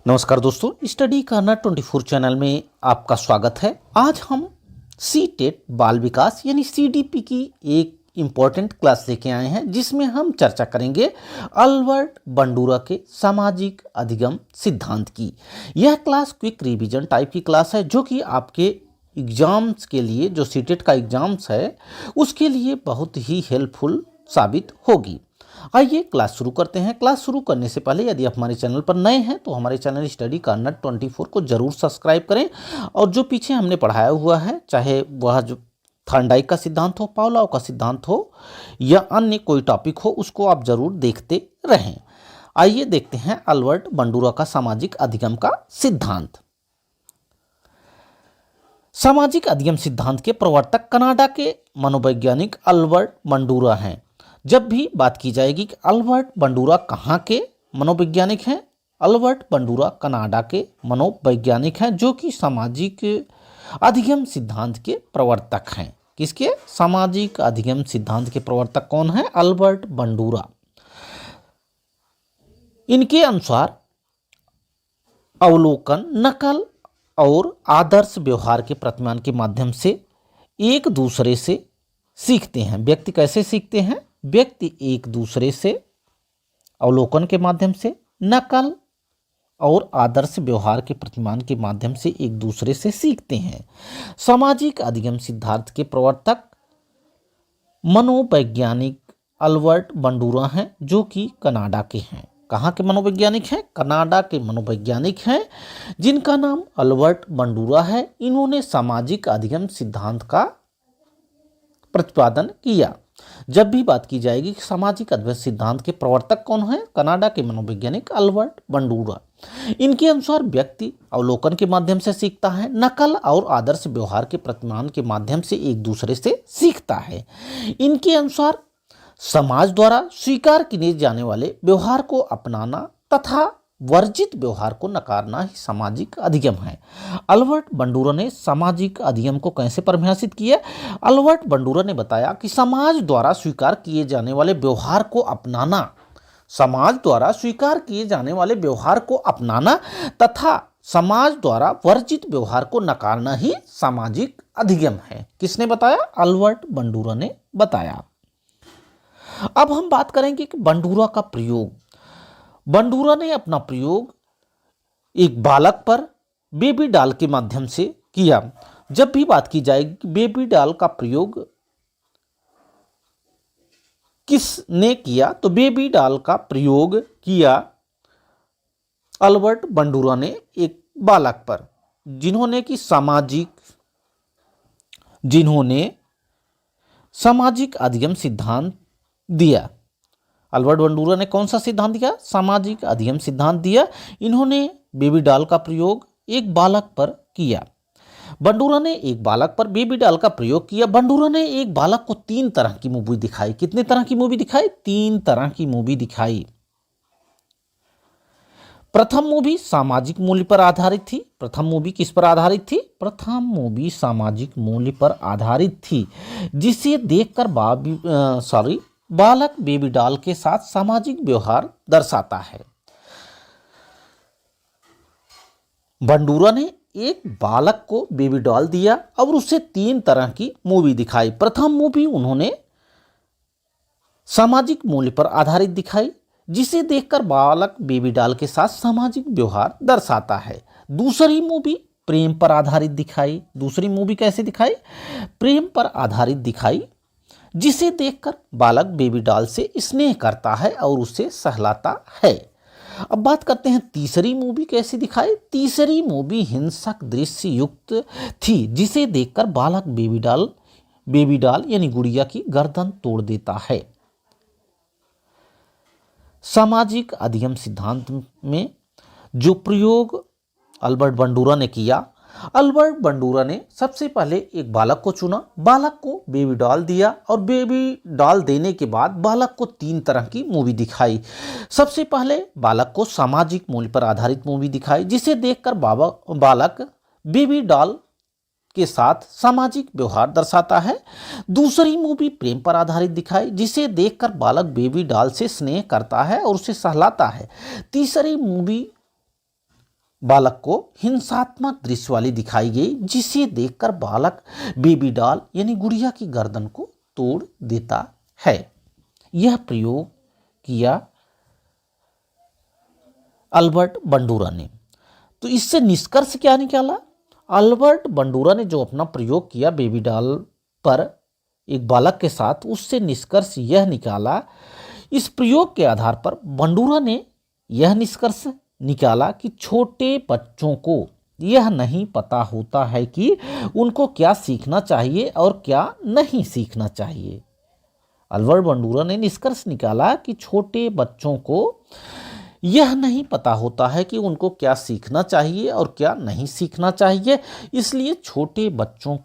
नमस्कार दोस्तों, स्टडी करना 24 चैनल में आपका स्वागत है। आज हम सी टेट बाल विकास यानी सीडीपी की एक इम्पॉर्टेंट क्लास लेके आए हैं, जिसमें हम चर्चा करेंगे अल्बर्ट बंडूरा के सामाजिक अधिगम सिद्धांत की। यह क्लास क्विक रिवीजन टाइप की क्लास है, जो कि आपके एग्जाम्स के लिए, जो सी टेट का एग्जाम्स है उसके लिए बहुत ही हेल्पफुल साबित होगी। आइए क्लास शुरू करते हैं। क्लास शुरू करने से पहले यदि आप हमारे चैनल पर नए हैं तो हमारे चैनल स्टडी कार्नर 24 को जरूर सब्सक्राइब करें, और जो पीछे हमने पढ़ाया हुआ है, चाहे वह जो थॉर्नडाइक का सिद्धांत हो, पावलोव का सिद्धांत हो या अन्य कोई टॉपिक हो, उसको आप जरूर देखते रहें। आइए देखते हैं अल्बर्ट बंडूरा का सामाजिक अधिगम का सिद्धांत। सामाजिक अधिगम सिद्धांत के प्रवर्तक कनाडा के मनोवैज्ञानिक अल्बर्ट बंडूरा हैं। जब भी बात की जाएगी कि अल्बर्ट बंडूरा कहाँ के मनोवैज्ञानिक हैं, अल्बर्ट बंडूरा कनाडा के मनोवैज्ञानिक हैं, जो कि सामाजिक अधिगम सिद्धांत के प्रवर्तक हैं। किसके? सामाजिक अधिगम सिद्धांत के प्रवर्तक कौन है? Albert Bandura. इनके अनुसार अवलोकन, नकल और आदर्श व्यवहार के प्रतिमान के माध्यम से एक दूसरे से सीखते हैं। व्यक्ति कैसे सीखते हैं? व्यक्ति एक दूसरे से अवलोकन के माध्यम से, नकल और आदर्श व्यवहार के प्रतिमान के माध्यम से एक दूसरे से सीखते हैं। सामाजिक अधिगम सिद्धांत के प्रवर्तक मनोवैज्ञानिक अल्बर्ट बंडूरा हैं, जो कि कनाडा के हैं। कहाँ के मनोवैज्ञानिक हैं? कनाडा के मनोवैज्ञानिक हैं, जिनका नाम अल्बर्ट बंडूरा है। इन्होंने सामाजिक अधिगम सिद्धांत का प्रतिपादन किया। जब भी बात की जाएगी कि सामाजिक अधिगम सिद्धांत के प्रवर्तक कौन है, कनाडा के मनोवैज्ञानिक अल्बर्ट बंडूरा। इनके अनुसार व्यक्ति अवलोकन के माध्यम से सीखता है, नकल और आदर्श व्यवहार के प्रतिमान के माध्यम से एक दूसरे से सीखता है। इनके अनुसार समाज द्वारा स्वीकार किए जाने वाले व्यवहार को अपनाना तथा वर्जित व्यवहार को नकारना ही सामाजिक अधिगम है। अल्बर्ट बंडूरा ने सामाजिक अधिगम को कैसे परिभाषित किया? अल्बर्ट बंडूरा ने बताया कि समाज द्वारा स्वीकार किए जाने वाले व्यवहार को अपनाना, समाज द्वारा स्वीकार किए जाने वाले व्यवहार को अपनाना तथा समाज द्वारा वर्जित व्यवहार को नकारना ही सामाजिक अधिगम है। किसने बताया? अल्बर्ट बंडूरा ने बताया। अब हम बात करेंगे कि बंडूरा का प्रयोग। बंडूरा ने अपना प्रयोग एक बालक पर बेबी डॉल के माध्यम से किया। जब भी बात की जाएगी बेबी डॉल का प्रयोग किसने किया, तो बेबी डॉल का प्रयोग किया अल्बर्ट बंडूरा ने एक बालक पर, जिन्होंने सामाजिक अधिगम सिद्धांत दिया। अल्बर्ट बंडूरा ने कौन सा सिद्धांत दिया? सामाजिक अधिगम सिद्धांत दिया। इन्होंने बेबी डॉल का प्रयोग एक बालक पर किया। बंडूरा ने एक बालक पर बेबी डॉल का प्रयोग किया। बंडूरा ने एक बालक को 3 तरह की मूवी दिखाई। कितने तरह की मूवी दिखाई? 3 तरह की मूवी दिखाई। प्रथम मूवी सामाजिक मूल्य पर आधारित थी। प्रथम मूवी किस पर आधारित थी? प्रथम मूवी सामाजिक मूल्य पर आधारित थी, जिसे देखकर बालक बेबी डॉल के साथ सामाजिक व्यवहार दर्शाता है। बंडूरा ने एक बालक को बेबी डॉल दिया और उससे 3 तरह की मूवी दिखाई। प्रथम मूवी उन्होंने सामाजिक मूल्य पर आधारित दिखाई, जिसे देखकर बालक बेबी डॉल के साथ सामाजिक व्यवहार दर्शाता है। दूसरी मूवी प्रेम पर आधारित दिखाई। दूसरी मूवी कैसे दिखाई? प्रेम पर आधारित दिखाई, जिसे देखकर बालक बेबी डॉल से स्नेह करता है और उसे सहलाता है। अब बात करते हैं तीसरी मूवी कैसे दिखाई। तीसरी मूवी हिंसक दृश्य युक्त थी, जिसे देखकर बालक बेबी डॉल यानी गुड़िया की गर्दन तोड़ देता है। सामाजिक अधिगम सिद्धांत में जो प्रयोग अल्बर्ट बंडूरा ने किया, अल्बर्ट बंडूरा ने सबसे पहले एक बालक को चुना, बालक को बेबी डॉल दिया और बेबी डॉल देने के बाद बालक को 3 तरह की मूवी दिखाई। सबसे पहले बालक को सामाजिक मूल्य पर आधारित मूवी दिखाई, जिसे देखकर बालक बेबी डॉल के साथ सामाजिक व्यवहार दर्शाता है। दूसरी मूवी प्रेम पर आधारित दिखाई, जिसे देखकर बालक बेबी डॉल से स्नेह करता है और उसे सहलाता है। तीसरी मूवी बालक को हिंसात्मक दृश्य वाली दिखाई गई, जिसे देखकर बालक बेबी डॉल यानी गुड़िया की गर्दन को तोड़ देता है। यह प्रयोग किया अल्बर्ट बंडूरा ने। तो इससे निष्कर्ष क्या निकाला? अल्बर्ट बंडूरा ने जो अपना प्रयोग किया बेबी डॉल पर एक बालक के साथ, उससे निष्कर्ष यह निकाला, इस प्रयोग के आधार पर बंडूरा ने यह निष्कर्ष निकाला कि छोटे बच्चों को यह नहीं पता होता है कि उनको क्या सीखना चाहिए और क्या नहीं सीखना चाहिए। अल्बर्ट बंडूरा ने निष्कर्ष निकाला कि छोटे बच्चों को यह नहीं पता होता है कि उनको क्या सीखना चाहिए और क्या नहीं सीखना चाहिए, इसलिए छोटे बच्चों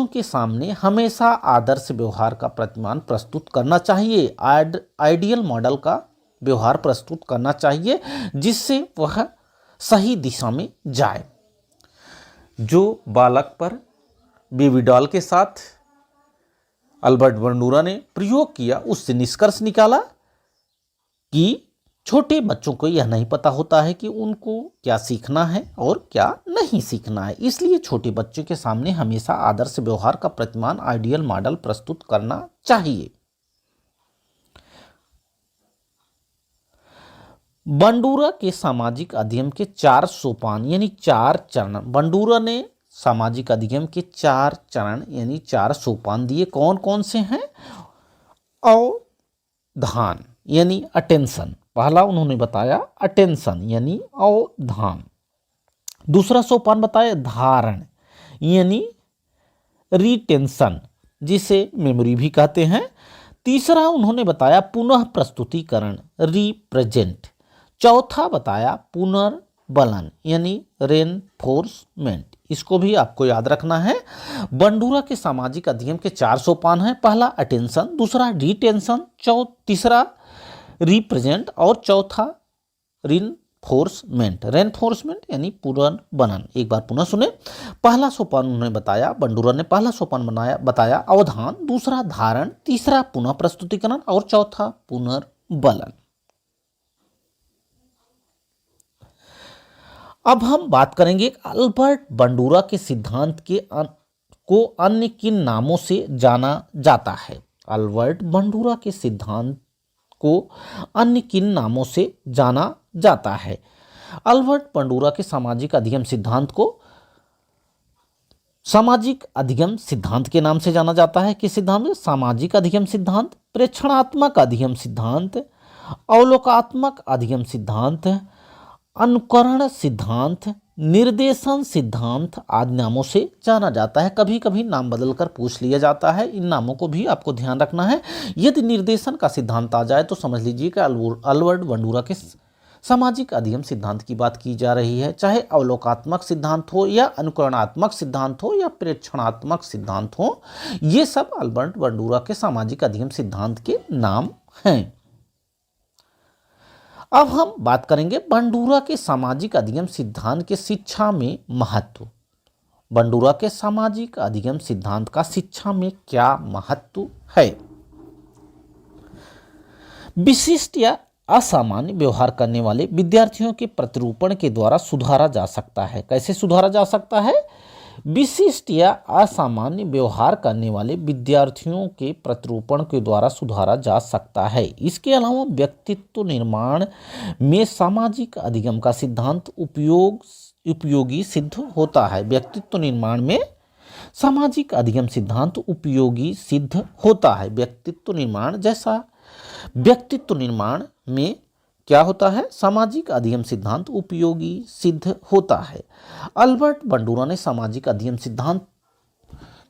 के सामने हमेशा आदर्श व्यवहार का प्रतिमान प्रस्तुत करना चाहिए, आइडियल मॉडल का व्यवहार प्रस्तुत करना चाहिए, जिससे वह सही दिशा में जाए। जो बालक पर बेबी डॉल के साथ अल्बर्ट बंडूरा ने प्रयोग किया, उससे निष्कर्ष निकाला कि छोटे बच्चों को यह नहीं पता होता है कि उनको क्या सीखना है और क्या नहीं सीखना है, इसलिए छोटे बच्चों के सामने हमेशा आदर्श व्यवहार का प्रतिमान आइडियल मॉडल प्रस्तुत करना चाहिए। बंडूरा के सामाजिक अधिगम के 4 सोपान यानी 4 चरण, बंडूरा ने सामाजिक अधिगम के 4 चरण यानी 4 सोपान दिए। कौन कौन से हैं? अवधान यानी अटेंशन, पहला उन्होंने बताया अटेंशन यानी अवधान। दूसरा सोपान बताया धारण यानी रिटेंशन, जिसे मेमोरी भी कहते हैं। तीसरा उन्होंने बताया पुनः प्रस्तुतिकरण रिप्रेजेंट। चौथा बताया पुनर्बलन यानी रेनफोर्समेंट। इसको भी आपको याद रखना है। बंडूरा के सामाजिक अधिगम के 4 सोपान हैं। पहला अटेंशन, दूसरा रिटेंशन, तीसरा रिप्रेजेंट और चौथा रेनफोर्समेंट यानी पुनर्बनन। एक बार पुनः सुने। पहला सोपान उन्होंने बताया, बंडूरा ने पहला सोपान बताया अवधान, दूसरा धारण, तीसरा पुनः प्रस्तुतिकरण और चौथा पुनर्बलन। अब हम बात करेंगे अल्बर्ट बंडूरा के सिद्धांत को अन्य किन नामों से जाना जाता है। अल्बर्ट बंडूरा के सिद्धांत को अन्य किन नामों से जाना जाता है? अल्बर्ट बंडूरा के सामाजिक अधिगम सिद्धांत को सामाजिक अधिगम सिद्धांत के नाम से जाना जाता है। किस सिद्धांत? सामाजिक अधिगम सिद्धांत, प्रेक्षणात्मक अधिगम सिद्धांत, अवलोकात्मक अधिगम सिद्धांत, अनुकरण सिद्धांत, निर्देशन सिद्धांत आदि नामों से जाना जाता है। कभी कभी नाम बदलकर पूछ लिया जाता है, इन नामों को भी आपको ध्यान रखना है। यदि निर्देशन का सिद्धांत आ जाए तो समझ लीजिए कि अल्बर्ट बंडूरा के सामाजिक अधिगम सिद्धांत की बात की जा रही है। चाहे अवलोकात्मक सिद्धांत हो या अनुकरणात्मक सिद्धांत हो या प्रेक्षणात्मक सिद्धांत हो, ये सब अल्बर्ट बंडूरा के सामाजिक अधिगम सिद्धांत के नाम हैं। अब हम बात करेंगे बंडूरा के सामाजिक अधिगम सिद्धांत के शिक्षा में महत्व। बंडूरा के सामाजिक अधिगम सिद्धांत का शिक्षा में क्या महत्व है? विशिष्ट या असामान्य व्यवहार करने वाले विद्यार्थियों के प्रतिरूपण के द्वारा सुधारा जा सकता है। कैसे सुधारा जा सकता है? विशिष्ट या असामान्य व्यवहार करने वाले विद्यार्थियों के प्रतिरूपण के द्वारा सुधारा जा सकता है। इसके अलावा व्यक्तित्व निर्माण में सामाजिक अधिगम का सिद्धांत उपयोगी सिद्ध होता है। व्यक्तित्व निर्माण में सामाजिक अधिगम सिद्धांत उपयोगी सिद्ध होता है। व्यक्तित्व निर्माण में क्या होता है? सामाजिक अधिगम सिद्धांत उपयोगी सिद्ध होता है। अल्बर्ट बंडूरा ने सामाजिक अधिगम सिद्धांत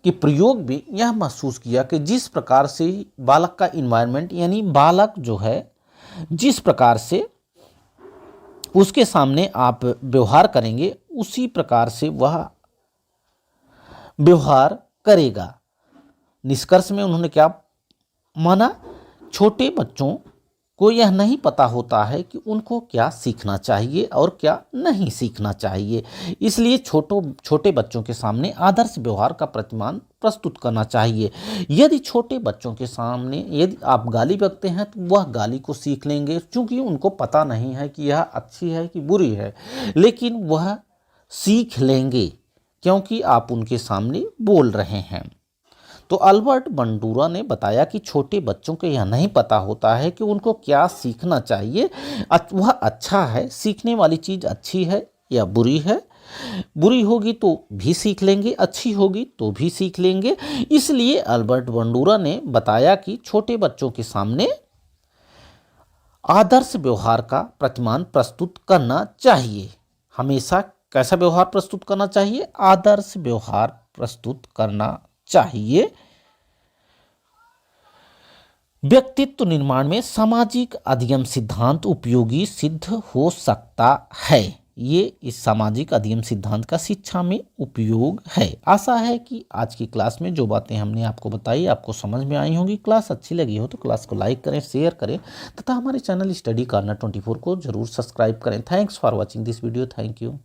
के प्रयोग में यह महसूस किया कि जिस प्रकार से बालक का इन्वायरमेंट यानी बालक जो है, जिस प्रकार से उसके सामने आप व्यवहार करेंगे उसी प्रकार से वह व्यवहार करेगा। निष्कर्ष में उन्होंने क्या माना? छोटे बच्चों को यह नहीं पता होता है कि उनको क्या सीखना चाहिए और क्या नहीं सीखना चाहिए। इसलिए छोटे बच्चों के सामने आदर्श व्यवहार का प्रतिमान प्रस्तुत करना चाहिए। यदि छोटे बच्चों के सामने यदि आप गाली बकते हैं तो वह गाली को सीख लेंगे, क्योंकि उनको पता नहीं है कि यह अच्छी है कि बुरी है, लेकिन वह सीख लेंगे क्योंकि आप उनके सामने बोल रहे हैं। तो अल्बर्ट बंडूरा ने बताया कि छोटे बच्चों को यह नहीं पता होता है कि उनको क्या सीखना चाहिए, वह अच्छा है, सीखने वाली चीज़ अच्छी है या बुरी है। बुरी होगी तो भी सीख लेंगे, अच्छी होगी तो भी सीख लेंगे। इसलिए अल्बर्ट बंडूरा ने बताया कि छोटे बच्चों के सामने आदर्श व्यवहार का प्रतिमान प्रस्तुत करना चाहिए। हमेशा कैसा व्यवहार प्रस्तुत करना चाहिए? आदर्श व्यवहार प्रस्तुत करना चाहिए। व्यक्तित्व निर्माण में सामाजिक अधिगम सिद्धांत उपयोगी सिद्ध हो सकता है। ये इस सामाजिक अधिगम सिद्धांत का शिक्षा में उपयोग है। आशा है कि आज की क्लास में जो बातें हमने आपको बताई आपको समझ में आई होंगी। क्लास अच्छी लगी हो तो क्लास को लाइक करें, शेयर करें तथा हमारे चैनल स्टडी कॉर्नर 24 को जरूर सब्सक्राइब करें। Thanks for watching this video. Thank you.